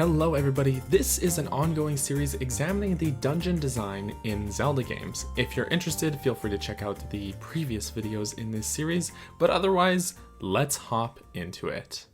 Hello everybody, this is an ongoing series examining the dungeon design in Zelda games. If you're interested, feel free to check out the previous videos in this series, but otherwise, let's hop into it.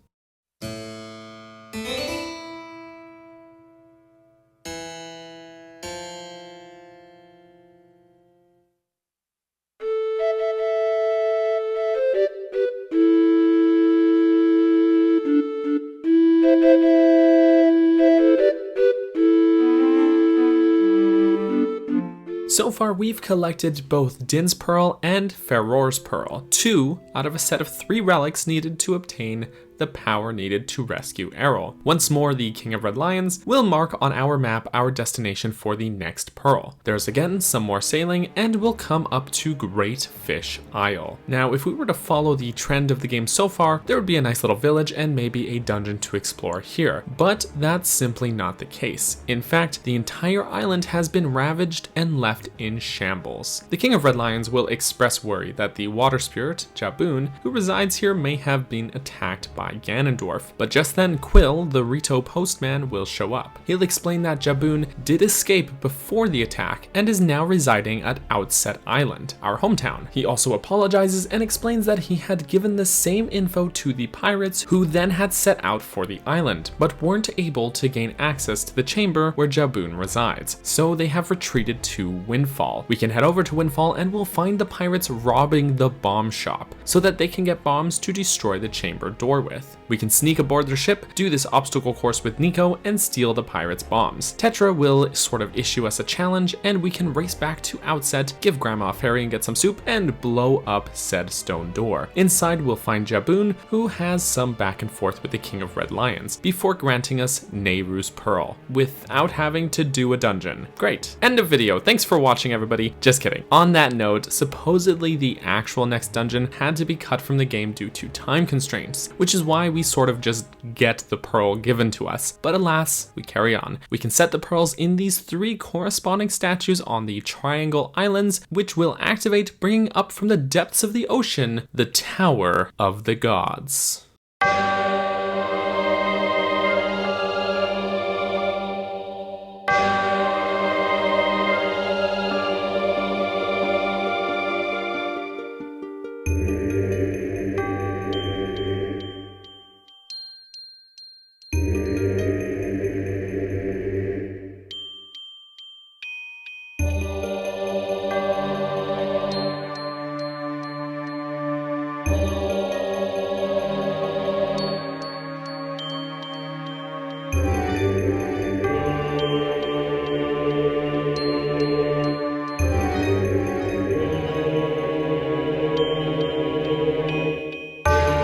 So far, we've collected both Din's Pearl and Faror's Pearl, 2 out of a set of 3 relics needed to obtain the power needed to rescue Errol. Once more, the King of Red Lions will mark on our map our destination for the next pearl. There's again some more sailing, and we'll come up to Great Fish Isle. Now, if we were to follow the trend of the game so far, there would be a nice little village and maybe a dungeon to explore here, but that's simply not the case. In fact, the entire island has been ravaged and left in shambles. The King of Red Lions will express worry that the water spirit, Jaboon, who resides here may have been attacked by Ganondorf, but just then Quill, the Rito postman, will show up. He'll explain that Jaboon did escape before the attack and is now residing at Outset Island, our hometown. He also apologizes and explains that he had given the same info to the pirates who then had set out for the island, but weren't able to gain access to the chamber where Jaboon resides, so they have retreated to Windfall. We can head over to Windfall and we'll find the pirates robbing the bomb shop so that they can get bombs to destroy the chamber door with. We can sneak aboard their ship, do this obstacle course with Nico, and steal the pirates' bombs. Tetra will sort of issue us a challenge, and we can race back to Outset, give Grandma a ferry and get some soup, and blow up said stone door. Inside, we'll find Jaboon, who has some back and forth with the King of Red Lions, before granting us Nehru's Pearl, without having to do a dungeon. Great. End of video. Thanks for watching, everybody. Just kidding. On that note, supposedly the actual next dungeon had to be cut from the game due to time constraints, which is why we sort of just get the pearl given to us. But alas, we carry on. We can set the pearls in these 3 corresponding statues on the Triangle Islands, which will activate, bringing up from the depths of the ocean the Tower of the Gods.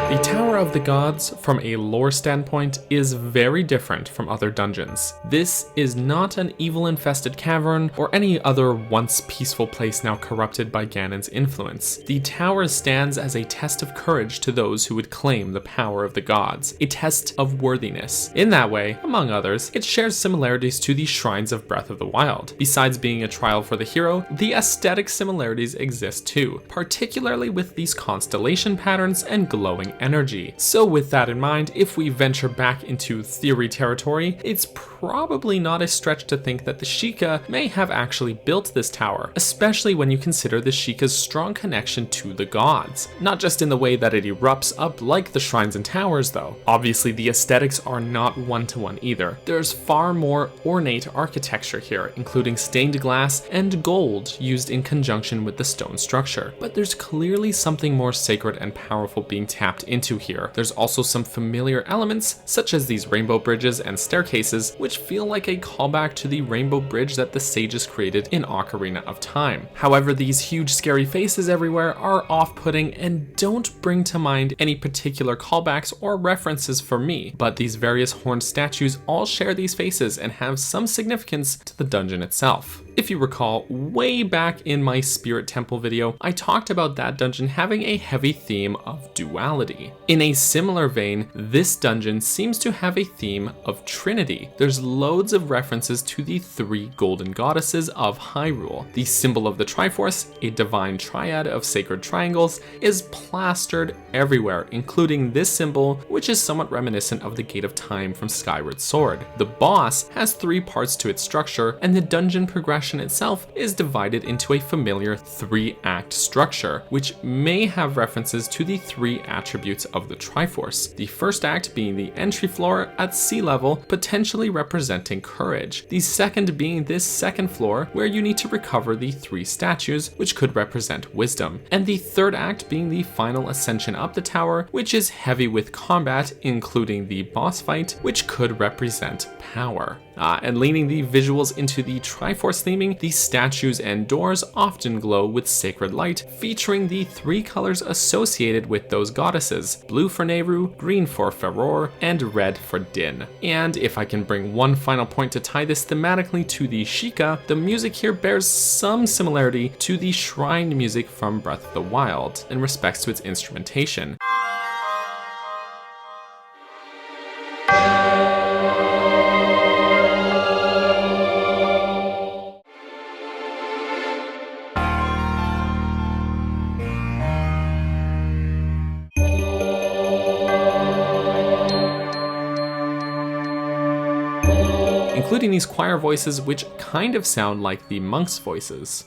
The Tower of the Gods, from a lore standpoint, is very different from other dungeons. This is not an evil-infested cavern or any other once peaceful place now corrupted by Ganon's influence. The tower stands as a test of courage to those who would claim the power of the gods, a test of worthiness. In that way, among others, it shares similarities to the Shrines of Breath of the Wild. Besides being a trial for the hero, the aesthetic similarities exist too, particularly with these constellation patterns and glowing energy. So with that in mind, if we venture back into theory territory, it's probably not a stretch to think that the Sheikah may have actually built this tower, especially when you consider the Sheikah's strong connection to the gods. Not just in the way that it erupts up like the shrines and towers though. Obviously the aesthetics are not one-to-one either. There's far more ornate architecture here, including stained glass and gold used in conjunction with the stone structure. But there's clearly something more sacred and powerful being tapped into here. There's also some familiar elements, such as these rainbow bridges and staircases, which feel like a callback to the rainbow bridge that the sages created in Ocarina of Time. However, these huge scary faces everywhere are off-putting and don't bring to mind any particular callbacks or references for me, but these various horned statues all share these faces and have some significance to the dungeon itself. If you recall, way back in my Spirit Temple video, I talked about that dungeon having a heavy theme of duality. In a similar vein, this dungeon seems to have a theme of Trinity. There's loads of references to the three golden goddesses of Hyrule. The symbol of the Triforce, a divine triad of sacred triangles, is plastered everywhere, including this symbol, which is somewhat reminiscent of the Gate of Time from Skyward Sword. The boss has 3 parts to its structure, and the dungeon progression itself is divided into a familiar 3-act structure, which may have references to the 3 attributes of the Triforce. The first act being the entry floor at sea level, potentially representing courage. The second being this second floor, where you need to recover the 3 statues, which could represent wisdom. And the third act being the final ascension up the tower, which is heavy with combat, including the boss fight, which could represent power. And leaning the visuals into the Triforce theming, the statues and doors often glow with sacred light, featuring the 3 colors associated with those goddesses: blue for Nehru, green for Ferror, and red for Din. And if I can bring one final point to tie this thematically to the Sheikah, the music here bears some similarity to the shrine music from Breath of the Wild in respects to its instrumentation. Including these choir voices, which kind of sound like the monks' voices.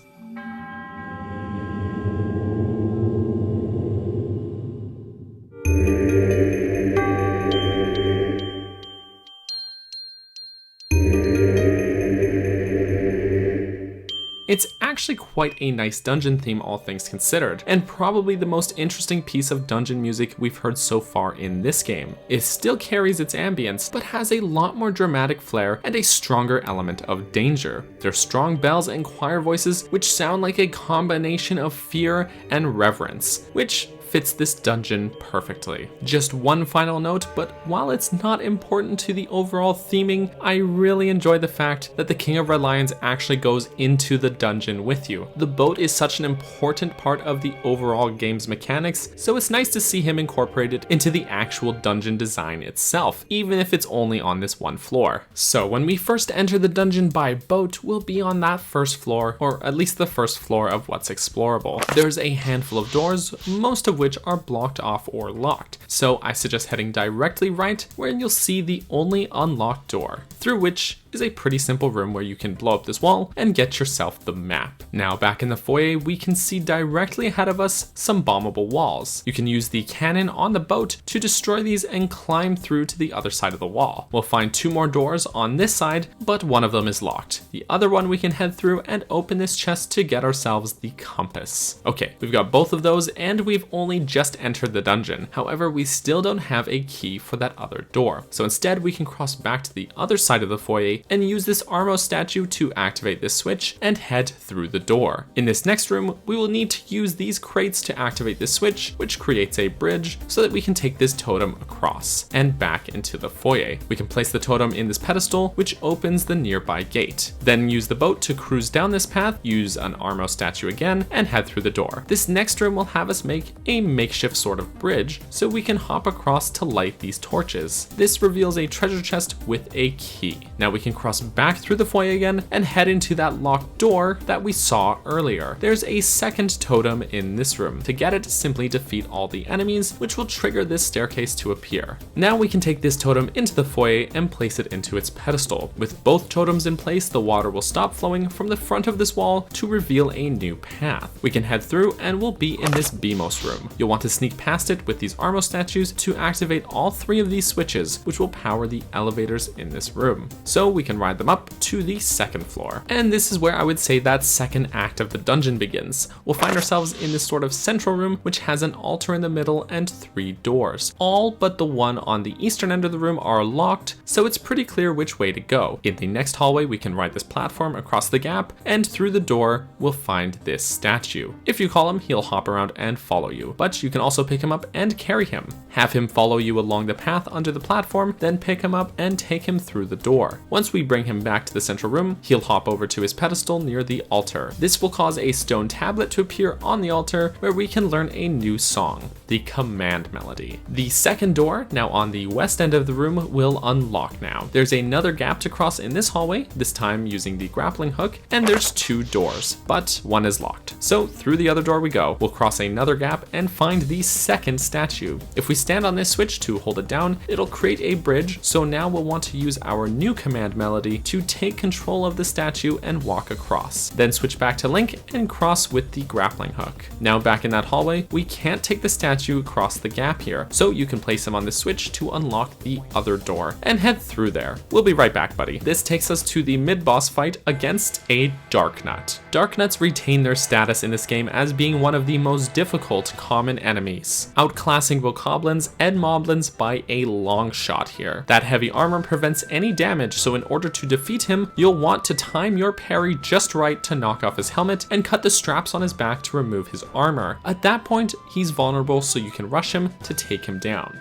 It's actually quite a nice dungeon theme, all things considered, and probably the most interesting piece of dungeon music we've heard so far in this game. It still carries its ambience, but has a lot more dramatic flair and a stronger element of danger. There's strong bells and choir voices, which sound like a combination of fear and reverence, which fits this dungeon perfectly. Just one final note, but while it's not important to the overall theming, I really enjoy the fact that the King of Red Lions actually goes into the dungeon with you. The boat is such an important part of the overall game's mechanics, so it's nice to see him incorporated into the actual dungeon design itself, even if it's only on this one floor. So when we first enter the dungeon by boat, we'll be on that first floor, or at least the first floor of what's explorable. There's a handful of doors, most of which are blocked off or locked, so I suggest heading directly right, where you'll see the only unlocked door, through which is a pretty simple room where you can blow up this wall and get yourself the map. Now back in the foyer, we can see directly ahead of us some bombable walls. You can use the cannon on the boat to destroy these and climb through to the other side of the wall. We'll find 2 more doors on this side, but one of them is locked. The other one we can head through and open this chest to get ourselves the compass. Okay, we've got both of those and we've only just entered the dungeon. However, we still don't have a key for that other door. So instead we can cross back to the other side of the foyer and use this Armo statue to activate this switch and head through the door. In this next room, we will need to use these crates to activate this switch, which creates a bridge so that we can take this totem across and back into the foyer. We can place the totem in this pedestal, which opens the nearby gate. Then use the boat to cruise down this path, use an Armo statue again, and head through the door. This next room will have us make a makeshift sort of bridge so we can hop across to light these torches. This reveals a treasure chest with a key. Now we can cross back through the foyer again and head into that locked door that we saw earlier. There's a second totem in this room. To get it, simply defeat all the enemies, which will trigger this staircase to appear. Now we can take this totem into the foyer and place it into its pedestal. With both totems in place, the water will stop flowing from the front of this wall to reveal a new path. We can head through and we'll be in this BMOS room. You'll want to sneak past it with these Armo statues to activate all 3 of these switches, which will power the elevators in this room. So we can ride them up to the second floor. And this is where I would say that second act of the dungeon begins. We'll find ourselves in this sort of central room, which has an altar in the middle and 3 doors. All but the one on the eastern end of the room are locked, so it's pretty clear which way to go. In the next hallway, we can ride this platform across the gap, and through the door, we'll find this statue. If you call him, he'll hop around and follow you, but you can also pick him up and carry him. Have him follow you along the path under the platform, then pick him up and take him through the door. Once Once we bring him back to the central room, he'll hop over to his pedestal near the altar. This will cause a stone tablet to appear on the altar where we can learn a new song, the command melody. The second door, now on the west end of the room, will unlock now. There's another gap to cross in this hallway, this time using the grappling hook, and there's 2 doors, but one is locked. So through the other door we go. We'll cross another gap and find the second statue. If we stand on this switch to hold it down, it'll create a bridge, so now we'll want to use our new command melody to take control of the statue and walk across. Then switch back to Link and cross with the grappling hook. Now back in that hallway, we can't take the statue across the gap here, so you can place him on the switch to unlock the other door and head through there. We'll be right back, buddy. This takes us to the mid-boss fight against a Darknut. Darknuts retain their status in this game as being one of the most difficult common enemies, outclassing bokoblins and moblins by a long shot here. That heavy armor prevents any damage, so in order to defeat him, you'll want to time your parry just right to knock off his helmet and cut the straps on his back to remove his armor. At that point, he's vulnerable, so you can rush him to take him down.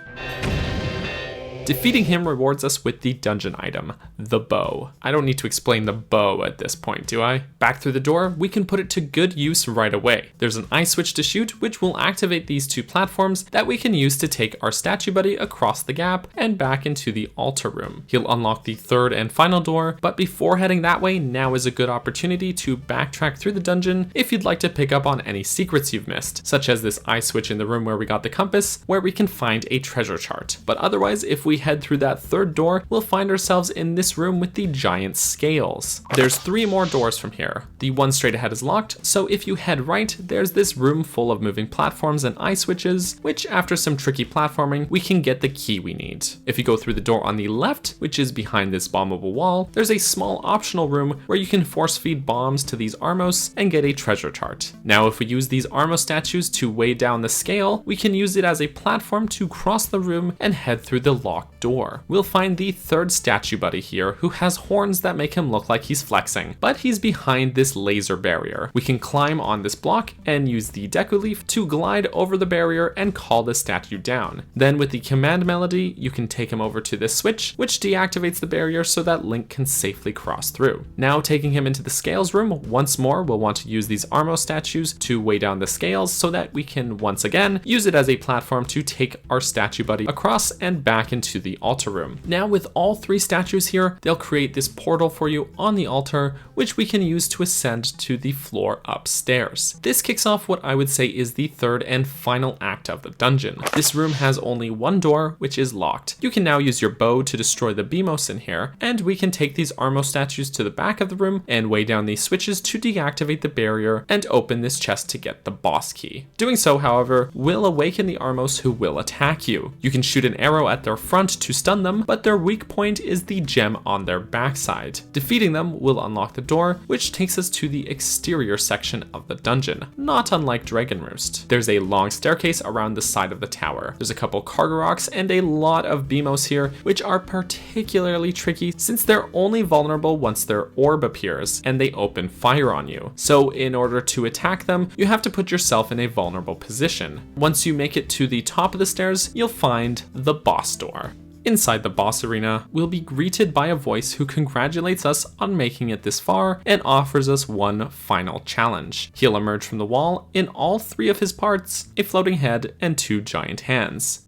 Defeating him rewards us with the dungeon item, the bow. I don't need to explain the bow at this point, do I? Back through the door, we can put it to good use right away. There's an ice switch to shoot, which will activate these 2 platforms that we can use to take our statue buddy across the gap and back into the altar room. He'll unlock the 3rd and final door, but before heading that way, now is a good opportunity to backtrack through the dungeon if you'd like to pick up on any secrets you've missed, such as this ice switch in the room where we got the compass, where we can find a treasure chart. But otherwise, if we head through that 3rd door, we'll find ourselves in this room with the giant scales. There's 3 more doors from here. The one straight ahead is locked, so if you head right, there's this room full of moving platforms and ice switches, which after some tricky platforming, we can get the key we need. If you go through the door on the left, which is behind this bombable wall, there's a small optional room where you can force feed bombs to these Armos and get a treasure chart. Now if we use these Armos statues to weigh down the scale, we can use it as a platform to cross the room and head through the locked door. We'll find the 3rd statue buddy here, who has horns that make him look like he's flexing, but he's behind this laser barrier. We can climb on this block and use the Deku Leaf to glide over the barrier and call the statue down. Then with the command melody, you can take him over to this switch, which deactivates the barrier so that Link can safely cross through. Now taking him into the scales room, once more we'll want to use these Armo statues to weigh down the scales so that we can once again use it as a platform to take our statue buddy across and back into the altar room. Now with all 3 statues here, they'll create this portal for you on the altar, which we can use to ascend to the floor upstairs. This kicks off what I would say is the 3rd and final act of the dungeon. This room has only 1 door, which is locked. You can now use your bow to destroy the Beamos in here, and we can take these Armo statues to the back of the room and weigh down these switches to deactivate the barrier and open this chest to get the boss key. Doing so, however, will awaken the Armos who will attack you. You can shoot an arrow at their front to stun them, but their weak point is the gem on their backside. Defeating them will unlock the door, which takes us to the exterior section of the dungeon, not unlike Dragon Roost. There's a long staircase around the side of the tower. There's a couple cargo rocks and a lot of Beamos here, which are particularly tricky since they're only vulnerable once their orb appears and they open fire on you. So in order to attack them, you have to put yourself in a vulnerable position. Once you make it to the top of the stairs, you'll find the boss door. Inside the boss arena, we'll be greeted by a voice who congratulates us on making it this far and offers us one final challenge. He'll emerge from the wall in all 3 of his parts, a floating head and 2 giant hands.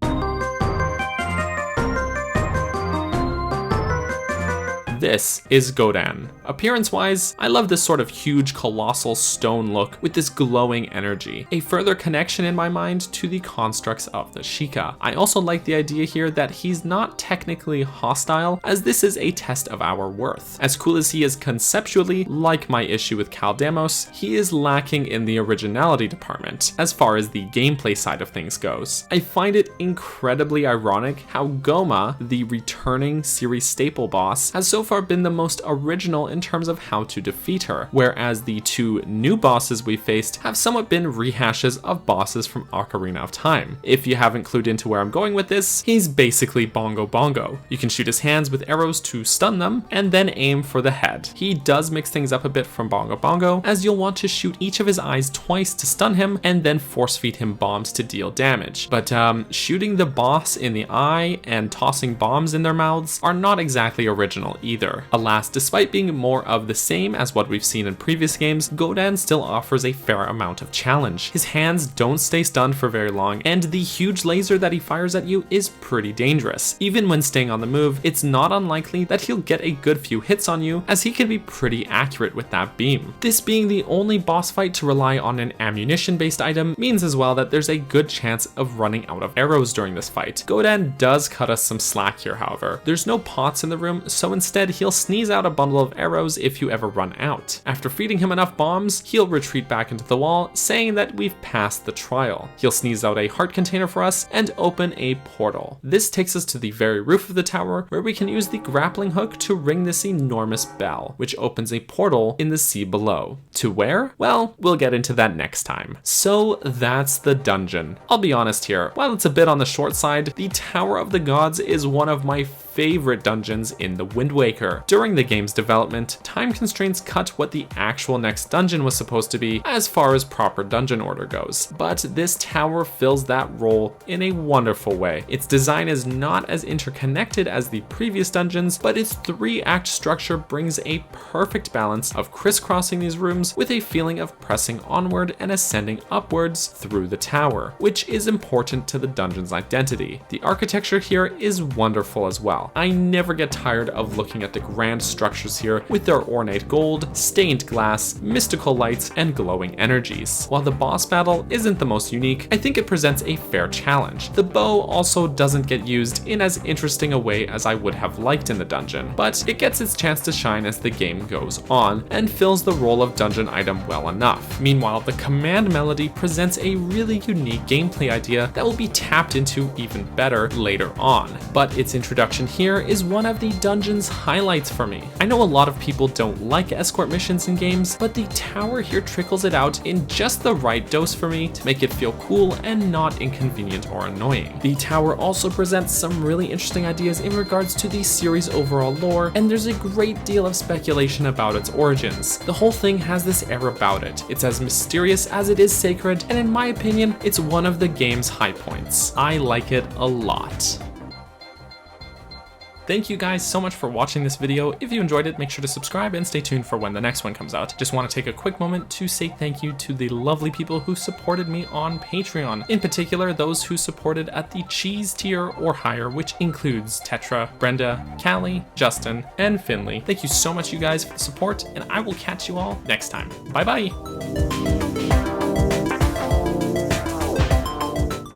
This is Godan. Appearance-wise, I love this sort of huge colossal stone look with this glowing energy, a further connection in my mind to the constructs of the Sheikah. I also like the idea here that he's not technically hostile, as this is a test of our worth. As cool as he is conceptually, like my issue with Kaldamos, he is lacking in the originality department, as far as the gameplay side of things goes. I find it incredibly ironic how Goma, the returning series staple boss, has so far been the most original in in terms of how to defeat her, whereas the two new bosses we faced have somewhat been rehashes of bosses from Ocarina of Time. If you haven't clued into where I'm going with this, he's basically Bongo Bongo. You can shoot his hands with arrows to stun them, and then aim for the head. He does mix things up a bit from Bongo Bongo, as you'll want to shoot each of his eyes twice to stun him, and then force feed him bombs to deal damage. But shooting the boss in the eye and tossing bombs in their mouths are not exactly original either. Alas, despite being more of the same as what we've seen in previous games, Godan still offers a fair amount of challenge. His hands don't stay stunned for very long, and the huge laser that he fires at you is pretty dangerous. Even when staying on the move, it's not unlikely that he'll get a good few hits on you, as he can be pretty accurate with that beam. This being the only boss fight to rely on an ammunition-based item means as well that there's a good chance of running out of arrows during this fight. Godan does cut us some slack here, however. There's no pots in the room, so instead he'll sneeze out a bundle of arrows if you ever run out. After feeding him enough bombs, he'll retreat back into the wall, saying that we've passed the trial. He'll sneeze out a heart container for us and open a portal. This takes us to the very roof of the tower, where we can use the grappling hook to ring this enormous bell, which opens a portal in the sea below. To where? Well, we'll get into that next time. So that's the dungeon. I'll be honest here, while it's a bit on the short side, the Tower of the Gods is one of my favorite dungeons in the Wind Waker. During the game's development, time constraints cut what the actual next dungeon was supposed to be as far as proper dungeon order goes, but this tower fills that role in a wonderful way. Its design is not as interconnected as the previous dungeons, but its 3-act structure brings a perfect balance of crisscrossing these rooms with a feeling of pressing onward and ascending upwards through the tower, which is important to the dungeon's identity. The architecture here is wonderful as well. I never get tired of looking at the grand structures here with their ornate gold, stained glass, mystical lights, and glowing energies. While the boss battle isn't the most unique, I think it presents a fair challenge. The bow also doesn't get used in as interesting a way as I would have liked in the dungeon, but it gets its chance to shine as the game goes on, and fills the role of dungeon item well enough. Meanwhile, the command melody presents a really unique gameplay idea that will be tapped into even better later on, but its introduction here is one of the dungeon's highlights for me. I know a lot of people don't like escort missions in games, but the tower here trickles it out in just the right dose for me to make it feel cool and not inconvenient or annoying. The tower also presents some really interesting ideas in regards to the series' overall lore, and there's a great deal of speculation about its origins. The whole thing has this air about it. It's as mysterious as it is sacred, and in my opinion, it's one of the game's high points. I like it a lot. Thank you guys so much for watching this video. If you enjoyed it, make sure to subscribe and stay tuned for when the next one comes out. Just want to take a quick moment to say thank you to the lovely people who supported me on Patreon. In particular, those who supported at the cheese tier or higher, which includes Tetra, Brenda, Callie, Justin, and Finley. Thank you so much, you guys, for the support, and I will catch you all next time. Bye bye!